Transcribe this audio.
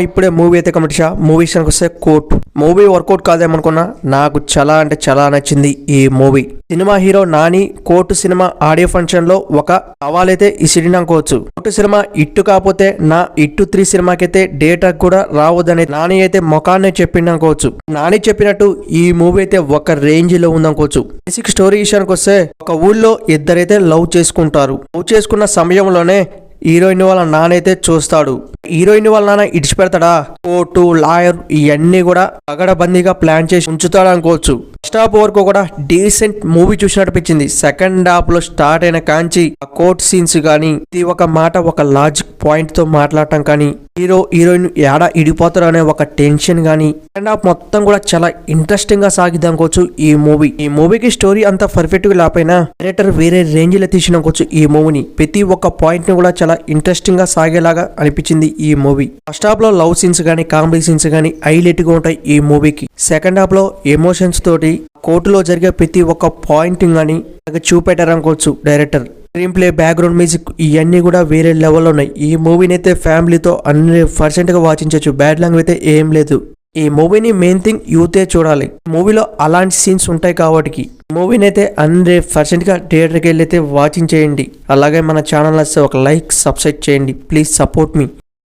ఇప్పుడే మూవీ అయితే committee movie విషయానికి వస్తే కోర్ట్ మూవీ వర్కౌట్ కాదేమనుకున్నా నాకు చాలా అంటే చాలా నచ్చింది ఈ movie. Cinema hero Nani court cinema audio function లో ఒక సవాలైతే ఇసిరిననుకోవచ్చు. కోర్టు సినిమా ఇట్టు కాకపోతే నా ఇట్టు 3 సినిమాకైతే డేటా కూడా రావద్దని నాని అయితే మొఖాన్నే చెప్పిండనుకోవచ్చు. నాని చెప్పినట్టు ఈ మూవీ అయితే ఒక రేంజ్ లో ఉందనుకోవచ్చు. బేసిక్ స్టోరీ విషయానికి వస్తే ఒక ఊళ్ళో ఇద్దరైతే లవ్ చేసుకుంటారు. లవ్ చేసుకున్న సమయంలోనే హీరోయిన్ వాళ్ళ నాన్న అయితే చూస్తాడు. హీరోయిన్ వాళ్ళ నాన్న ఇడిచిపెడతాడా? కోర్టు లాయర్ ఇవన్నీ కూడా పగడబందీగా ప్లాన్ చేసి ఉంచుతాడు అనుకోవచ్చు. ఫస్ట్ హాఫ్ వరకు కూడా డీసెంట్ మూవీ చూసినట్టు అనిపించింది. సెకండ్ హాఫ్ లో స్టార్ట్ అయిన కాంచి ఆ కోర్ట్ సీన్స్ కానీ ఇది ఒక మాట ఒక లాజిక్ పాయింట్ తో మాట్లాడటం కానీ హీరో హీరోయిన్ ఏడా ఇడిపోతారు అనే ఒక టెన్షన్ కానీ సెకండ్ హాఫ్ మొత్తం కూడా చాలా ఇంట్రెస్టింగ్ గా సాగిద్ది అనుకోవచ్చు. ఈ మూవీకి స్టోరీ అంత పర్ఫెక్ట్ గా లేకపోయినా డైరెక్టర్ వేరే రేంజ్ లో తీసిననుకోవచ్చు. ఈ మూవీని ప్రతి ఒక్క పాయింట్ ని కూడా చాలా ఇంట్రెస్టింగ్ గా సాగేలాగా అనిపించింది ఈ మూవీ. ఫస్ట్ హాఫ్ లో లవ్ సీన్స్ గానీ కామెడీ సీన్స్ గానీ హైలైట్ గా ఉంటాయి ఈ మూవీకి. సెకండ్ హాఫ్ లో ఎమోషన్స్ తోటి కోర్టులో జరిగే ప్రతి ఒక్క పాయింట్ గానీ చూపెట్టారనుకోవచ్చు director. Screenplay, background music ఇవన్నీ కూడా వేరే లెవెల్లో ఉన్నాయి. ఈ మూవీని అయితే ఫ్యామిలీతో 100% గా వాచించవచ్చు. బ్యాడ్ లాంగ్వేజ్ అయితే ఏం లేదు. ఈ మూవీని మెయిన్ థింగ్ యూతే చూడాలి. మూవీలో అలాంటి సీన్స్ ఉంటాయి కాబట్టి మూవీని అయితే 100% గా థియేటర్కి వెళ్ళి అయితే వాచింగ్ చేయండి. అలాగే మన ఛానల్ వస్తే ఒక లైక్ సబ్స్క్రైబ్ చేయండి. Please support me.